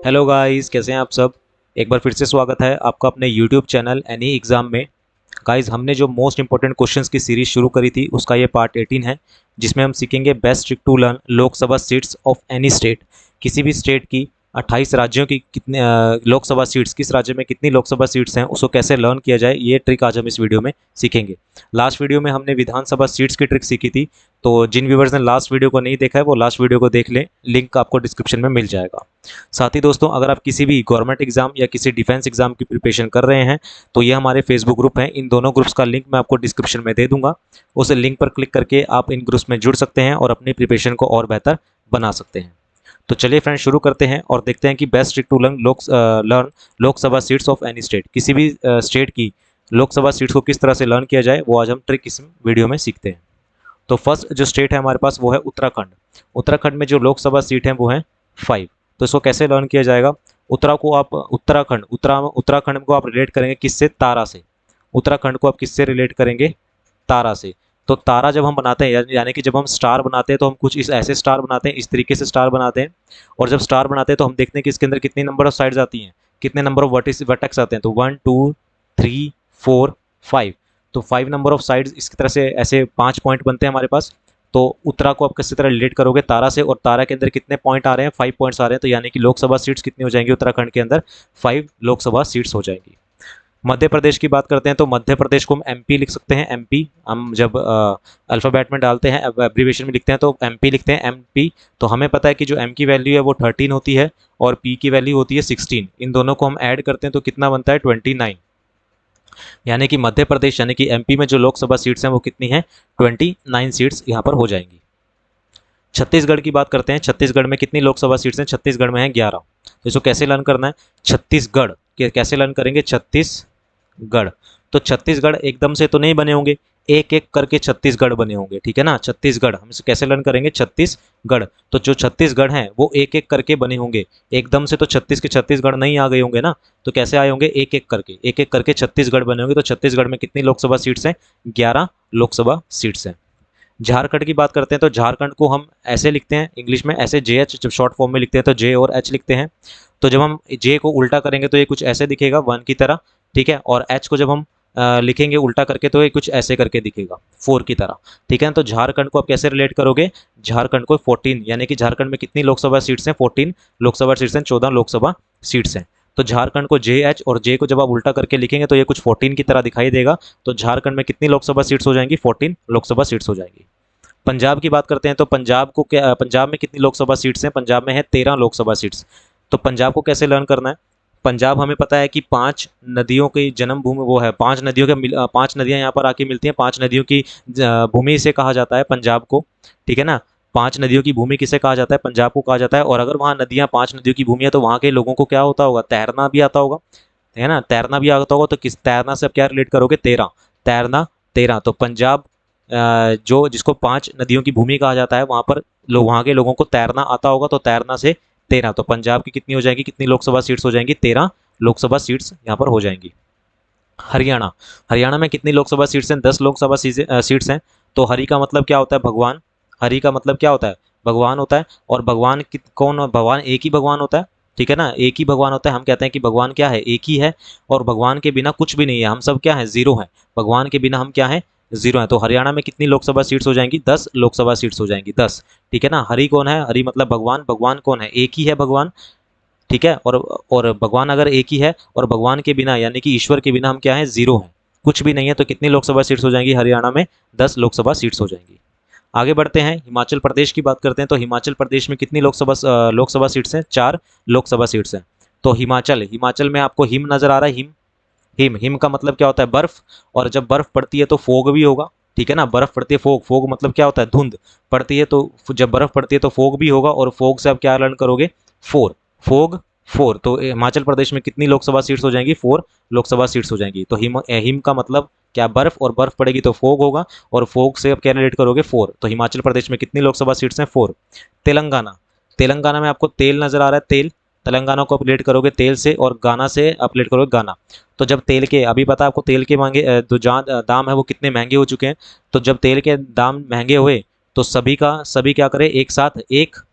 Hello guys, कैसे हैं आप सब। एक बार फिर से स्वागत है आपका अपने यूट्यूब चैनल एनी एग्ज़ाम में। गाइस, हमने जो मोस्ट इंपॉर्टेंट क्वेश्चंस की सीरीज शुरू करी थी उसका ये पार्ट 18 है, जिसमें हम सीखेंगे best trick to learn Lok Sabha seats of any state. किसी भी स्टेट की 28 राज्यों की कितने लोकसभा सीट्स, किस राज्य में कितनी लोकसभा सीट्स हैं उसको कैसे लर्न किया जाए, ये ट्रिक आज हम इस वीडियो में सीखेंगे। लास्ट वीडियो में हमने विधानसभा सीट्स की ट्रिक सीखी थी, तो जिन व्यूवर्स ने लास्ट वीडियो को नहीं देखा है वो लास्ट वीडियो को देख लें, लिंक आपको डिस्क्रिप्शन में मिल जाएगा। साथ ही दोस्तों, अगर आप किसी भी गवर्नमेंट एग्जाम या किसी डिफेंस एग्जाम की प्रिपरेशन कर रहे हैं तो ये हमारे फेसबुक ग्रुप हैं। इन दोनों ग्रुप्स का लिंक मैं आपको डिस्क्रिप्शन में दे दूंगा। उस लिंक पर क्लिक करके आप इन ग्रुप्स में जुड़ सकते हैं और अपनी प्रिपरेशन को और बेहतर बना सकते हैं। तो चलिए फ्रेंड्स, शुरू करते हैं और देखते हैं कि best trick to learn Lok Sabha seats of any state. किसी भी स्टेट की लोकसभा सीट्स को किस तरह से लर्न किया जाए वो आज हम ट्रिक इस वीडियो में सीखते हैं। तो फर्स्ट जो स्टेट है हमारे पास वो है उत्तराखंड। उत्तराखंड में जो लोकसभा सीट है वो है 5। तो इसको कैसे लर्न किया जाएगा। उत्तराखंड को आप रिलेट करेंगे किससे? तारा से। उत्तराखंड को आप किससे रिलेट करेंगे? तारा से। तो तारा जब हम बनाते हैं, यानी कि जब हम स्टार बनाते हैं तो हम कुछ इस ऐसे स्टार बनाते हैं, इस तरीके से स्टार बनाते हैं। और जब स्टार बनाते हैं तो हम देखते हैं कि इसके अंदर कितनी नंबर ऑफ साइड्स आती हैं, कितने नंबर ऑफ वर्टेक्स आते हैं। तो 1 2 3 4 5। तो 5 नंबर ऑफ साइड्स, इसकी तरह से ऐसे 5 पॉइंट बनते हैं हमारे पास। तो उत्तरा को आप किसी तरह रिलेट करोगे तारा से, और तारा के अंदर कितने पॉइंट आ रहे हैं? 5 पॉइंट्स आ रहे हैं। तो यानी कि लोकसभा सीट्स कितनी हो जाएंगी उत्तराखंड के अंदर? 5 लोकसभा सीट्स हो जाएंगी। मध्य प्रदेश की बात करते हैं तो मध्य प्रदेश को हम एमपी लिख सकते हैं। एमपी हम जब अल्फ़ाबेट में डालते हैं, एब्रीवेशन में लिखते हैं तो एमपी लिखते हैं, एमपी। तो हमें पता है कि जो एम की वैल्यू है वो 13 होती है और पी की वैल्यू होती है 16। इन दोनों को हम ऐड करते हैं तो कितना बनता है? 29। यानी कि मध्य प्रदेश यानी कि एमपी में जो लोकसभा सीट्स हैं वो कितनी हैं? 29 सीट्स यहाँ पर हो जाएंगी। छत्तीसगढ़ की बात करते हैं। छत्तीसगढ़ में कितनी लोकसभा सीट्स हैं? छत्तीसगढ़ में है 11। तो इसको कैसे लर्न करना है? छत्तीसगढ़ कैसे लर्न करेंगे? छत्तीसगढ़। तो छत्तीसगढ़ एकदम से तो नहीं बने होंगे, एक एक करके छत्तीसगढ़ बने होंगे, ठीक है ना। छत्तीसगढ़ हम इसे कैसे लर्न करेंगे? छत्तीसगढ़। तो जो छत्तीसगढ़ हैं वो एक एक करके बने होंगे, एकदम से तो 36 के छत्तीसगढ़ नहीं आ गए होंगे ना। तो कैसे आए होंगे? एक एक करके छत्तीसगढ़ बने होंगे। तो छत्तीसगढ़ में कितनी लोकसभा सीट्स हैं? 11 लोकसभा सीट्स हैं। झारखंड की बात करते हैं तो झारखंड को हम ऐसे लिखते हैं इंग्लिश में, ऐसे जे एच, जब शॉर्ट फॉर्म में लिखते हैं तो जे और एच लिखते हैं। तो जब हम जे को उल्टा करेंगे तो ये कुछ ऐसे दिखेगा, 1 की तरह, ठीक है। और एच को जब हम लिखेंगे उल्टा करके तो ये कुछ ऐसे करके दिखेगा, 4 की तरह, ठीक है। तो झारखंड को आप कैसे रिलेट करोगे? झारखंड को 14, यानी कि झारखंड में कितनी लोकसभा सीट्स हैं? 14 लोकसभा सीट्स हैं, 14 लोकसभा सीट्स हैं। तो झारखंड को जे एच, और जे को जब आप उल्टा करके लिखेंगे तो ये कुछ 14 की तरह दिखाई देगा। तो झारखंड में कितनी लोकसभा सीट्स हो जाएंगी? 14 लोकसभा सीट्स हो जाएंगी। पंजाब की बात करते हैं तो पंजाब में कितनी लोकसभा सीट्स हैं? पंजाब में है 13 लोकसभा सीट्स। तो पंजाब को कैसे लर्न करना है? पंजाब हमें पता है कि 5 नदियों की जन्मभूमि वो है, 5 नदियों के 5 नदियां यहाँ पर आके मिलती हैं। 5 नदियों की भूमि से कहा जाता है पंजाब को, ठीक है ना। 5 नदियों की भूमि किसे कहा जाता है? पंजाब को कहा जाता है। और अगर वहाँ नदियाँ 5 नदियों की भूमि है तो वहाँ के लोगों को क्या होता होगा? तैरना भी आता होगा, है ना। तैरना भी आता होगा तो किस तैरना से आप क्या रिलेट करोगे? 13। तैरना 13। तो पंजाब जो जिसको 5 नदियों की भूमि कहा जाता है, वहाँ पर वहाँ के लोगों को तैरना आता होगा। तो तैरना से 13। तो पंजाब की कितनी हो जाएगी? कितनी लोकसभा सीट्स हो जाएंगी? 13 लोकसभा सीट्स यहाँ पर हो जाएंगी। हरियाणा। हरियाणा में कितनी लोकसभा सीट्स हैं? 10 लोकसभा सीट्स हैं। तो हरि का मतलब क्या होता है? भगवान। हरि का मतलब क्या होता है? भगवान होता है। और भगवान कौन? भगवान एक ही भगवान होता है, ठीक है ना। एक ही भगवान होता है। हम कहते हैं कि भगवान क्या है? एक ही है। और भगवान के बिना कुछ भी नहीं है, हम सब क्या है? जीरो हैं। भगवान के बिना हम क्या है? जीरो है। तो हरियाणा में कितनी लोकसभा सीट्स हो जाएंगी? 10 लोकसभा सीट्स हो जाएंगी, 10, ठीक है ना। हरि कौन है? हरि मतलब भगवान। भगवान कौन है? एक ही है भगवान, ठीक है। और भगवान अगर एक ही है और भगवान के बिना यानी कि ईश्वर के बिना हम क्या है? जीरो हैं, कुछ भी नहीं है। तो कितनी लोकसभा सीट्स हो जाएंगी हरियाणा में? 10 लोकसभा सीट्स हो जाएंगी। आगे बढ़ते हैं, हिमाचल प्रदेश की बात करते हैं। तो हिमाचल प्रदेश में कितनी लोकसभा सीट्स हैं? 4 लोकसभा सीट्स हैं। तो हिमाचल में आपको हिम नजर आ रहा है? हिम। हिम का मतलब क्या होता है? बर्फ। और जब बर्फ पड़ती है तो फोग भी होगा, ठीक है ना। बर्फ पड़ती है, फोग। फोग मतलब क्या होता है? धुंध पड़ती है। तो जब बर्फ पड़ती है तो फोग भी होगा, और फोग से आप क्या लर्न करोगे? 4। फोग 4। तो हिमाचल प्रदेश में कितनी लोकसभा सीट्स हो जाएंगी? 4 लोकसभा सीट्स हो जाएंगी। तो हिम का मतलब क्या? बर्फ। और बर्फ पड़ेगी तो फोग होगा, और फोग से आप क्या रिलेट करोगे? 4। तो हिमाचल प्रदेश में कितनी लोकसभा सीट्स हैं? 4। तेलंगाना। तेलंगाना में आपको तेल नजर आ रहा है? तेल। तेलंगाना को आप रिलेट करोगे तेल से, और गाना से आप रिलेट करोगे गाना। तो जब तेल के, अभी पता है आपको तेल के जो दाम है वो कितने महंगे हो चुके हैं। तो जब तेल के दाम महंगे हुए तो सभी क्या करे? एक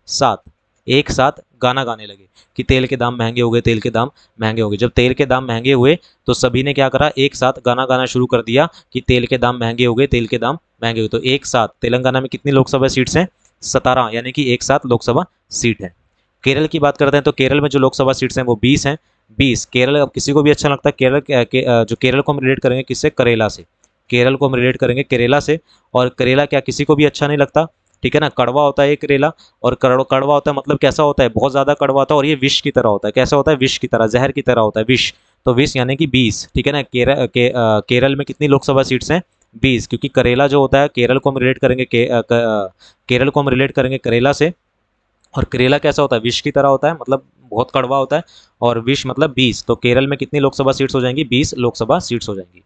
साथ गाना गाने लगे कि तेल के दाम महंगे हो गए, तेल के दाम महंगे हो गए। जब तेल के दाम महंगे हुए तो सभी ने क्या करा, एक साथ गाना गाना शुरू कर दिया कि तेल के दाम महंगे हो गए, तेल के दाम महंगे हुए। तो एक साथ तेलंगाना में कितनी लोकसभा सीट्स हैं? 17, यानी कि एक साथ लोकसभा सीट है। केरल की बात करते हैं तो केरल में जो लोकसभा सीट्स हैं वो 20 हैं। 20 केरल, अब किसी को भी अच्छा लगता है केरल जो केरल को हम रिलेट करेंगे किससे? करेला से। केरल को हम रिलेट करेंगे करेला से। और करेला क्या किसी को भी अच्छा नहीं लगता, ठीक है ना। कड़वा होता है ये करेला, और कड़वा होता है मतलब कैसा होता है? बहुत ज़्यादा कड़वा होता है, और ये विष की तरह होता है। कैसा होता है? विष की तरह, जहर की तरह होता है, विष। तो विष यानी कि 20, ठीक है ना। केरल में कितनी लोकसभा सीट्स हैं? 20, क्योंकि करेला जो होता है केरल को हम रिलेट करेंगे केरल को हम रिलेट करेंगे करेला से। और करेला कैसा होता है? विष की तरह होता है, मतलब बहुत कड़वा होता है, और विष मतलब 20। तो केरल में कितनी लोकसभा सीट्स हो जाएंगी? 20 लोकसभा सीट्स हो जाएंगी।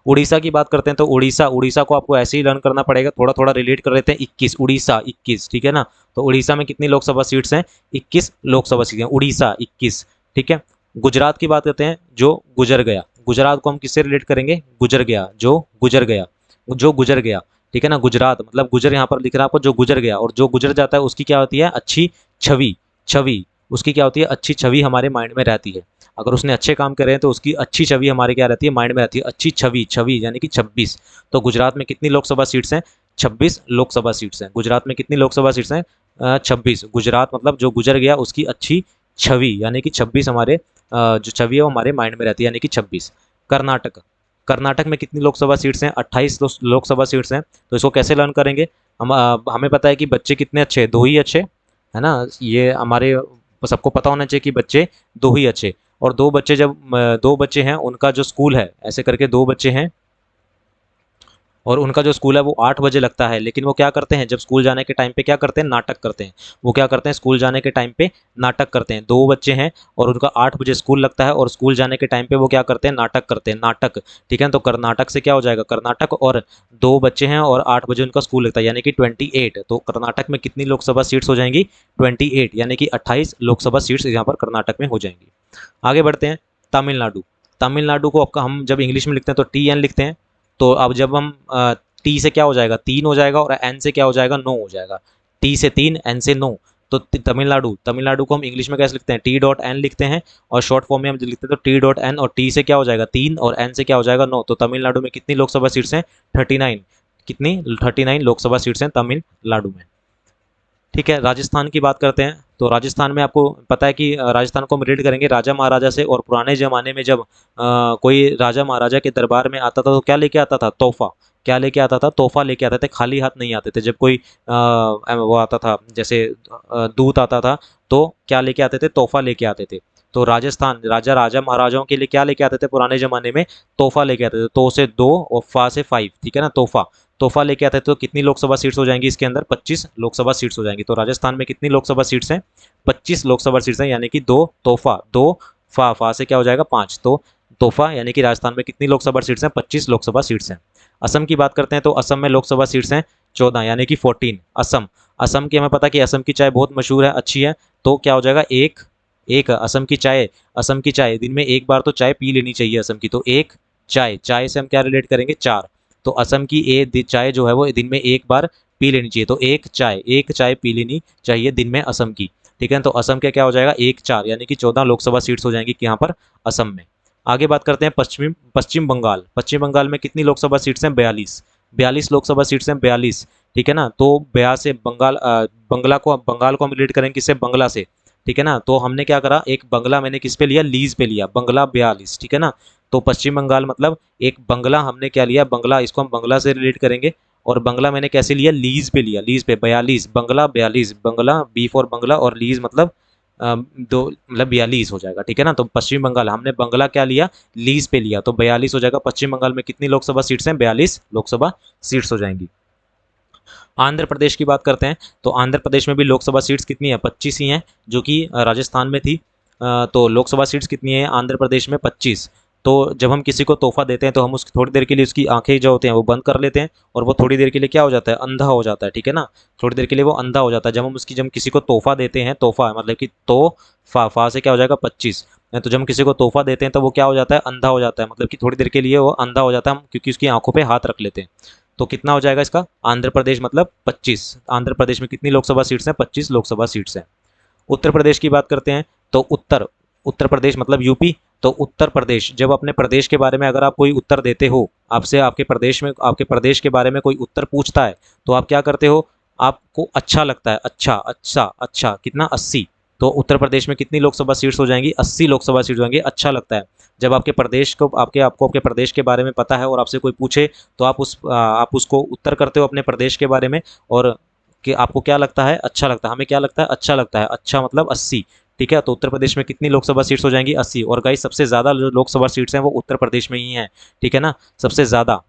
उड़ीसा की बात करते हैं तो उड़ीसा, उड़ीसा को आपको ऐसे ही लर्न करना पड़ेगा, थोड़ा थोड़ा रिलेट कर लेते हैं। 21, उड़ीसा 21, ठीक है ना। तो उड़ीसा में कितनी लोकसभा सीट्स हैं? 21 लोकसभा सीटें, उड़ीसा 21, ठीक है। गुजरात की बात करते हैं, जो गुजर गया। गुजरात को हम किससे रिलेट करेंगे? गुजर गया, जो गुजर गया, जो गुजर गया, ठीक है ना। गुजरात मतलब गुजर, यहाँ पर लिख रहा है आपको, जो गुजर गया। और जो गुजर जाता है उसकी क्या होती है? अच्छी छवि। छवि उसकी क्या होती है? अच्छी छवि हमारे माइंड में रहती है। अगर उसने अच्छे काम करे हैं तो उसकी अच्छी छवि हमारे क्या रहती है? माइंड में रहती है। अच्छी छवि, छवि यानी कि 26। तो गुजरात में कितनी लोकसभा सीट्स हैं? 26 लोकसभा सीट्स हैं। गुजरात में कितनी लोकसभा सीट्स हैं? 26। गुजरात मतलब जो गुजर गया उसकी अच्छी छवि, यानी कि 26 हमारे जो छवि है वो हमारे माइंड में रहती है, यानी कि 26। कर्नाटक, कर्नाटक में कितनी लोकसभा सीट्स हैं? 28 लोकसभा सीट्स हैं। तो इसको कैसे लर्न करेंगे? हमें पता है कि बच्चे कितने अच्छे हैं? 2 ही अच्छे, है ना। ये हमारे सबको पता होना चाहिए कि बच्चे 2 ही अच्छे। और 2 बच्चे, जब 2 बच्चे हैं उनका जो स्कूल है, ऐसे करके 2 बच्चे हैं और उनका जो स्कूल है वो 8 बजे लगता है, लेकिन वो क्या करते हैं? जब स्कूल जाने के टाइम पे क्या करते हैं? नाटक करते हैं। वो क्या करते हैं? स्कूल जाने के टाइम पे नाटक करते हैं। 2 बच्चे हैं और उनका 8 बजे स्कूल लगता है, और स्कूल जाने के टाइम पे वो क्या करते हैं? नाटक करते हैं, नाटक, ठीक है। तो कर्नाटक से क्या हो जाएगा? कर्नाटक, और 2 बच्चे हैं और 8 बजे उनका स्कूल लगता है, यानी कि 28। तो कर्नाटक में कितनी लोकसभा सीट्स हो जाएंगी? 28, यानी कि 28 लोकसभा सीट्स यहाँ पर कर्नाटक में हो जाएंगी। आगे बढ़ते हैं। तमिलनाडु, तमिलनाडु को आपका हम जब इंग्लिश में लिखते हैं तो TN लिखते हैं। तो अब जब हम टी से क्या हो जाएगा? 3 हो जाएगा, और एन से क्या हो जाएगा? 9 हो जाएगा। टी से 3, एन से 9। तो तमिलनाडु, तमिलनाडु को हम इंग्लिश में कैसे लिखते हैं? T.N लिखते हैं, और शॉर्ट फॉर्म में हम लिखते हैं तो T.N, और टी से क्या हो जाएगा? 3, और एन से क्या हो जाएगा? 9। तो तमिलनाडु में कितनी लोकसभा सीट्स हैं? 39। कितनी? 39 लोकसभा सीट्स हैं तमिलनाडु में, ठीक है। राजस्थान की बात करते हैं तो राजस्थान में आपको पता है कि राजस्थान को हम रिलेट करेंगे राजा महाराजा से। और पुराने ज़माने में जब कोई राजा महाराजा के दरबार में आता था तो क्या लेके आता था? तोहफा। क्या लेके आता था? तोहफा लेके आते थे, खाली हाथ नहीं आते थे। जब कोई वो आता था, जैसे दूत आता था, तो क्या लेके आते थे? तोहफा लेके आते थे। तो राजस्थान राजा राजा महाराजाओं के लिए क्या लेके आते थे पुराने ज़माने में? तोहफा लेके आते थे। तो से 2 और फा से 5, ठीक है ना। तोहफा, तोहफा लेके आते हैं। तो कितनी लोकसभा सीट्स हो जाएंगी इसके अंदर? 25 लोकसभा सीट्स हो जाएंगी। तो राजस्थान में कितनी लोकसभा सीट्स हैं? 25 लोकसभा सीट्स हैं, यानी कि 2 तोहफा, 2 फा, फा से क्या हो जाएगा? 5। तो तोहफा यानी कि राजस्थान में कितनी लोकसभा सीट्स हैं? 25 लोकसभा सीट्स हैं। असम की बात करते हैं तो असम में लोकसभा सीट्स हैं 14, यानी कि 14। असम, असम की हमें पता कि असम की चाय बहुत मशहूर है, अच्छी है। तो क्या हो जाएगा? एक, एक असम की चाय, असम की चाय दिन में एक बार तो चाय पी लेनी चाहिए असम की। तो एक चाय, चाय से हम क्या रिलेट करेंगे? 4। तो असम की चाय जो है वो दिन में एक बार पी लेनी चाहिए। तो एक चाय, एक चाय पी लेनी चाहिए दिन में असम की, ठीक है। तो असम का क्या हो जाएगा? 1 4, यानी कि 14 लोकसभा सीट्स हो जाएंगी यहाँ पर असम में। आगे बात करते हैं पश्चिम पश्चिम बंगाल। पश्चिम बंगाल में कितनी लोकसभा सीट्स हैं? 42, 42 लोकसभा सीट्स हैं, 42, ठीक है ना। तो बया से बंगाल को हम रिलेट करेंगे किससे? बंगला से, ठीक है ना। तो हमने क्या करा? एक बंगला मैंने किस पे लिया? लीज पे लिया, बंगला 42, ठीक है ना। तो पश्चिम बंगाल मतलब एक बंगला हमने क्या लिया? बंगला, इसको हम बंगला से रिलेट करेंगे। और बंगला मैंने कैसे लिया? लीज पे लिया, लीज पे 42, बंगला 42, बंगला बी फॉर बंगला, और लीज मतलब दो, मतलब 42 हो जाएगा, ठीक है ना। तो पश्चिम बंगाल हमने बंगला क्या लिया? लीज पे लिया, तो 42 हो जाएगा। पश्चिम बंगाल में कितनी लोकसभा सीट्स हैं? 42 लोकसभा सीट्स हो जाएंगी। आंध्र प्रदेश की बात करते हैं तो आंध्र प्रदेश में भी लोकसभा सीट्स कितनी है? 25 ही हैं, जो कि राजस्थान में थी। तो लोकसभा सीट्स कितनी है आंध्र प्रदेश में? 25। तो जब हम किसी को तोहफा देते हैं तो हम उसकी थोड़ी देर के लिए उसकी आंखें जो होते हैं वो बंद कर लेते हैं, और वो थोड़ी देर के लिए क्या हो जाता है? अंधा हो जाता है, ठीक है ना। थोड़ी देर के लिए वो अंधा हो जाता है। जब हम किसी को तोहफा देते हैं, तोहफा मतलब कि फा से क्या हो जाएगा? 25। तो जब हम किसी को तोहफा देते हैं तो वो क्या हो जाता है? अंधा हो जाता है, मतलब कि थोड़ी देर के लिए वो अंधा हो जाता है, हम क्योंकि उसकी आंखों पर हाथ रख लेते हैं। तो कितना हो जाएगा इसका? आंध्र प्रदेश मतलब 25। आंध्र प्रदेश में कितनी लोकसभा सीट्स हैं? 25 लोकसभा सीट्स हैं। उत्तर प्रदेश की बात करते हैं तो उत्तर प्रदेश मतलब यूपी। तो उत्तर प्रदेश, जब अपने प्रदेश के बारे में अगर आप कोई उत्तर देते हो, आपसे आपके प्रदेश के बारे में कोई उत्तर पूछता है, तो आप क्या करते हो, आपको अच्छा लगता है, अच्छा अच्छा अच्छा, कितना 80। तो उत्तर प्रदेश में कितनी लोकसभा सीट्स हो जाएंगी, 80 लोकसभा सीट्स हो जाएंगी, अच्छा लगता है। जब आपके प्रदेश को आपको आपके प्रदेश के बारे में पता है और आपसे कोई पूछे, तो आप उसको उत्तर करते हो अपने प्रदेश के बारे में, और कि आपको क्या लगता है, अच्छा लगता है, हमें क्या लगता है, अच्छा लगता है, अच्छा मतलब 80। ठीक है, तो उत्तर प्रदेश में कितनी लोकसभा सीट्स हो जाएंगी, 80। और गाइस सबसे ज़्यादा जो लोकसभा सीट्स हैं वो उत्तर प्रदेश में ही हैं। ठीक है ना, सबसे ज़्यादा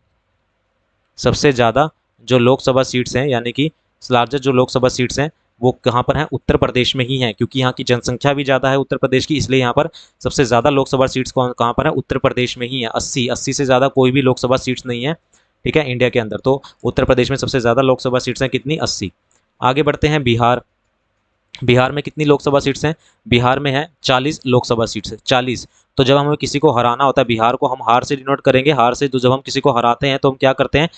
जो लोकसभा सीट्स हैं, यानी कि लार्जेस्ट जो लोकसभा सीट्स हैं वो कहाँ पर हैं, उत्तर प्रदेश में ही हैं, क्योंकि यहाँ की जनसंख्या भी ज़्यादा है उत्तर प्रदेश की, इसलिए यहाँ पर सबसे ज़्यादा लोकसभा सीट्स कहाँ पर है, उत्तर प्रदेश में ही है। 80 से ज़्यादा कोई भी लोकसभा सीट्स नहीं है, ठीक है, इंडिया के अंदर। तो उत्तर प्रदेश में सबसे ज़्यादा लोकसभा सीट्स हैं, कितनी, 80। आगे बढ़ते हैं, बिहार। बिहार में कितनी लोकसभा सीट्स हैं, बिहार में है 40 लोकसभा सीट्स है, 40। तो जब हमें किसी को हराना होता है, बिहार को हम हार से डिनोट करेंगे, हार से। तो जब हम किसी को हराते हैं तो हम क्या करते हैं,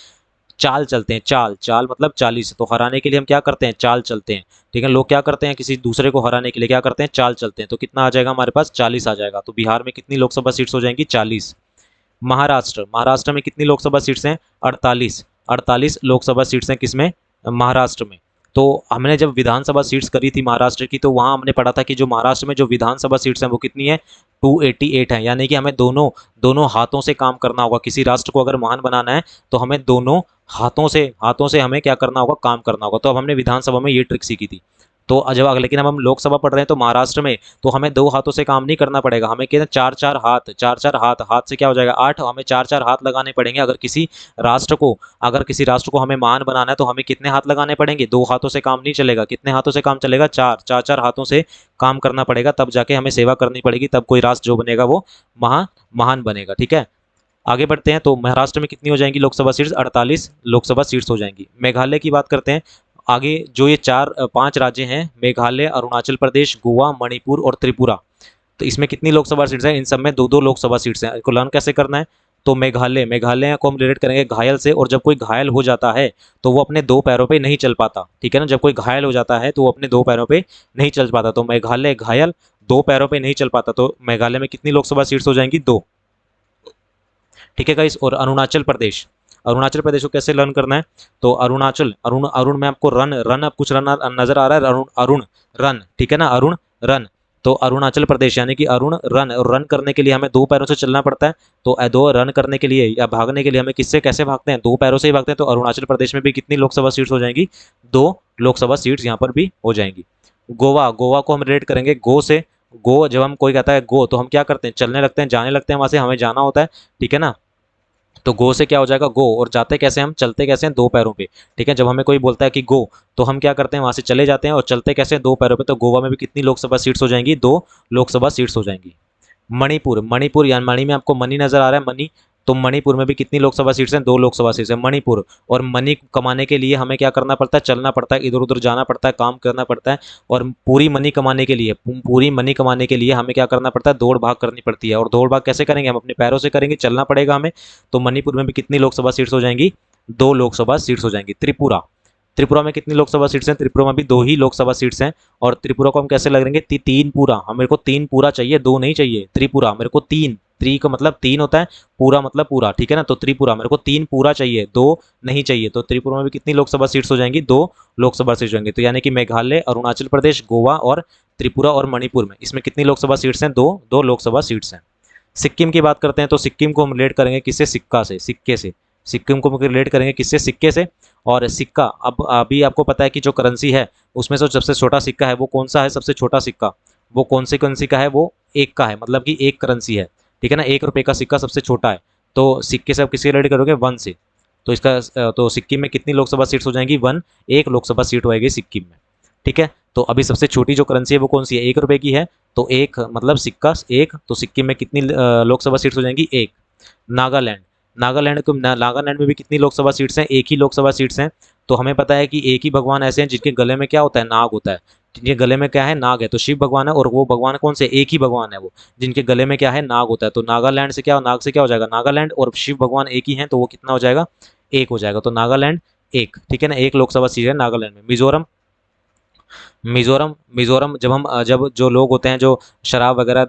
चाल चलते हैं, चाल, चाल मतलब 40। तो हराने के लिए हम क्या करते हैं, चाल चलते हैं। ठीक है, लोग क्या करते हैं, किसी दूसरे को हराने के लिए क्या करते हैं, चाल चलते हैं। तो कितना आ जाएगा हमारे पास, 40 आ जाएगा। तो बिहार में कितनी लोकसभा सीट्स हो जाएंगी, 40। महाराष्ट्र, महाराष्ट्र में कितनी लोकसभा सीट्स हैं, 48। 48 लोकसभा सीट्स हैं किसमें, महाराष्ट्र में। तो हमने जब विधानसभा सीट्स करी थी महाराष्ट्र की, तो वहाँ हमने पढ़ा था कि जो महाराष्ट्र में जो विधानसभा सीट्स हैं वो कितनी है, 288 है। यानी कि हमें दोनों दोनों हाथों से काम करना होगा। किसी राष्ट्र को अगर महान बनाना है तो हमें दोनों हाथों से हमें क्या करना होगा, काम करना होगा। तो अब हमने विधानसभा में ये ट्रिक सीखी थी। तो जब लेकिन अब हम लोकसभा पढ़ रहे हैं तो महाराष्ट्र में, तो हमें दो हाथों से काम नहीं करना पड़ेगा, हमें क्या चार चार हाथ, चार चार हाथ, हाथ से क्या हो जाएगा, 8। हमें चार चार हाथ लगाने पड़ेंगे। अगर किसी राष्ट्र को हमें महान बनाना है तो हमें कितने हाथ लगाने पड़ेंगे, दो हाथों से काम नहीं चलेगा। कितने हाथों से काम चलेगा, चार, चार चार हाथों से काम करना पड़ेगा, तब जाके हमें सेवा करनी पड़ेगी, तब कोई राष्ट्र जो बनेगा वो महान बनेगा। ठीक है, आगे बढ़ते हैं। तो महाराष्ट्र में कितनी हो जाएंगी लोकसभा सीट्स, 48 लोकसभा सीट्स हो जाएंगी। मेघालय की बात करते हैं। आगे जो ये 5 राज्य हैं, मेघालय, अरुणाचल प्रदेश, गोवा, मणिपुर और त्रिपुरा। तो इसमें कितनी लोकसभा सीट्स हैं, इन सब में दो दो लोकसभा सीट्स हैं। इसको लर्न कैसे करना है, तो मेघालय को हम रिलेट करेंगे घायल से। और जब कोई घायल हो जाता है तो वो अपने दो पैरों पे नहीं चल पाता। ठीक है ना, जब कोई घायल हो जाता है तो वो अपने दो पैरों पे नहीं चल पाता। तो मेघालय घायल, दो पैरों पे नहीं चल पाता। तो मेघालय में कितनी लोकसभा सीट्स हो जाएंगी, 2। ठीक है गाइस, और अरुणाचल प्रदेश को कैसे लर्न करना है, तो अरुण में आपको रन अब कुछ रन नजर आ रहा है, अरुण रन, ठीक है ना, अरुण रन। तो अरुणाचल प्रदेश यानी कि अरुण रन, और रन करने के लिए हमें दो पैरों से चलना पड़ता है। तो दो रन करने के लिए या भागने के लिए हमें किससे कैसे भागते हैं, दो पैरों से ही भागते हैं। तो अरुणाचल प्रदेश में भी कितनी लोकसभा सीट्स हो जाएंगी, 2 लोकसभा सीट्स यहाँ पर भी हो जाएंगी। गोवा को हम रिलेट करेंगे गो से। गो, जब हम कोई कहता है गो, तो हम क्या करते हैं, चलने लगते हैं, जाने लगते हैं, वहां से हमें जाना होता है। ठीक है ना, तो गो से क्या हो जाएगा, गो। और जाते कैसे, हम चलते कैसे हैं, दो पैरों पे। ठीक है, जब हमें कोई बोलता है कि गो, तो हम क्या करते हैं, वहां से चले जाते हैं। और चलते कैसे हैं, दो पैरों पे। तो गोवा में भी कितनी लोकसभा सीट्स हो जाएंगी, 2 लोकसभा सीट्स हो जाएंगी। मणिपुर यानी मणि में आपको मनी नजर आ रहा है, मनी। तो मणिपुर में भी कितनी लोकसभा सीट्स हैं, 2 लोकसभा सीट्स हैं मणिपुर। और मनी कमाने के लिए हमें क्या करना पड़ता है, चलना पड़ता है, इधर उधर जाना पड़ता है, काम करना पड़ता है। और पूरी मनी कमाने के लिए हमें क्या करना पड़ता है, दौड़ भाग करनी पड़ती है। और दौड़ भाग कैसे करेंगे, हम अपने पैरों से करेंगे, चलना पड़ेगा हमें। तो मणिपुर में भी कितनी लोकसभा सीट्स हो जाएंगी, 2 लोकसभा सीट्स हो जाएंगी। त्रिपुरा में कितनी लोकसभा सीट्स हैं, त्रिपुरा में भी 2 ही लोकसभा सीट्स हैं। और त्रिपुरा को हम कैसे लगेंगे, तीन पूरा। हम, मेरे को 3 पूरा चाहिए, 2 नहीं चाहिए। त्रिपुरा मेरे को 3, त्रि का मतलब 3 होता है, पूरा मतलब पूरा। ठीक है ना, तो त्रिपुरा मेरे को 3 पूरा चाहिए, 2 नहीं चाहिए। तो त्रिपुरा में भी कितनी लोकसभा सीट्स हो जाएंगी, 2 लोकसभा सीट्स होंगी। तो यानी कि मेघालय, अरुणाचल प्रदेश, गोवा और त्रिपुरा और मणिपुर में, इसमें कितनी लोकसभा सीट्स हैं, 2 लोकसभा सीट्स हैं। सिक्किम की बात करते हैं। तो सिक्किम को हम रिलेट करेंगे किससे, सिक्के से। सिक्किम को हम रिलेट करेंगे किससे, सिक्के से। और सिक्का, अब अभी आपको पता है कि जो करेंसी है उसमें से सबसे छोटा सिक्का है वो कौन सा है, सबसे छोटा सिक्का वो कौन सी करेंसी का है, वो 1 का है, मतलब कि 1 करेंसी है। ठीक है ना, 1 रुपये का सिक्का सबसे छोटा है। तो सिक्के से आप किससे रिलेट करोगे, 1 से। तो तो सिक्किम में कितनी लोकसभा सीट्स हो जाएंगी, 1 लोकसभा सीट होएगी सिक्किम में। ठीक है, तो अभी सबसे छोटी जो करेंसी है वो कौन सी है, 1 रुपये की है। तो 1 मतलब सिक्का 1। तो सिक्किम में कितनी लोकसभा सीट्स हो जाएंगी, 1। नागालैंड, नागालैंड में भी कितनी लोकसभा सीट्स हैं, 1 ही लोकसभा सीट्स हैं। तो हमें पता है कि एक ही भगवान ऐसे हैं जिनके गले में क्या होता है, नाग होता है। जिनके गले में क्या है, नाग है। तो शिव भगवान है, और वो भगवान कौन से, एक ही भगवान है वो, जिनके गले में क्या है, नाग होता है। तो नागालैंड से क्या, नाग से क्या हो जाएगा, नागालैंड। और शिव भगवान एक ही हैं, तो वो कितना हो जाएगा, 1 हो जाएगा। तो नागालैंड 1। ठीक है ना, 1 लोकसभा सीट है नागालैंड में। मिजोरम, मिज़ोरम मिज़ोरम जब हम जब जो लोग होते हैं जो शराब वगैरह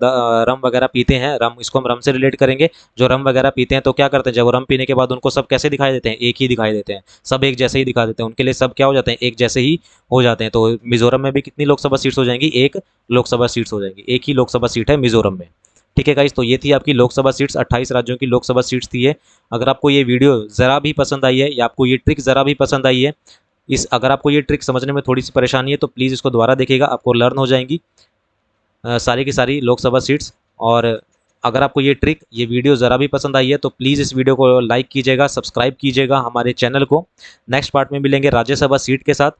रम वगैरह पीते हैं, रम इसको हम रम से रिलेट करेंगे। जो रम वगैरह पीते हैं तो क्या करते हैं, जब रम पीने के बाद उनको सब कैसे दिखाई देते हैं, एक ही दिखाई देते हैं, सब एक जैसे ही दिखा देते हैं, उनके लिए सब क्या हो जाते हैं, एक जैसे ही हो जाते हैं। तो मिज़ोरम में भी कितनी लोकसभा सीट्स हो जाएंगी, एक लोकसभा सीट्स हो जाएंगी, एक ही लोकसभा सीट है मिज़ोरम में। ठीक है गाइस, तो ये थी आपकी लोकसभा सीट्स, 28 राज्यों की लोकसभा सीट्स थी ये। अगर आपको ये वीडियो ज़रा भी पसंद आई है या आपको ये ट्रिक ज़रा भी पसंद आई है, इस अगर आपको ये ट्रिक समझने में थोड़ी सी परेशानी है तो प्लीज़ इसको दोबारा देखिएगा, आपको लर्न हो जाएंगी सारी की सारी लोकसभा सीट्स। और अगर आपको ये ट्रिक, ये वीडियो ज़रा भी पसंद आई है तो प्लीज़ इस वीडियो को लाइक कीजिएगा, सब्सक्राइब कीजिएगा हमारे चैनल को। नेक्स्ट पार्ट में मिलेंगे राज्यसभा सीट के साथ।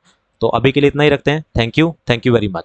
तो अभी के लिए इतना ही रखते हैं। Thank you very much.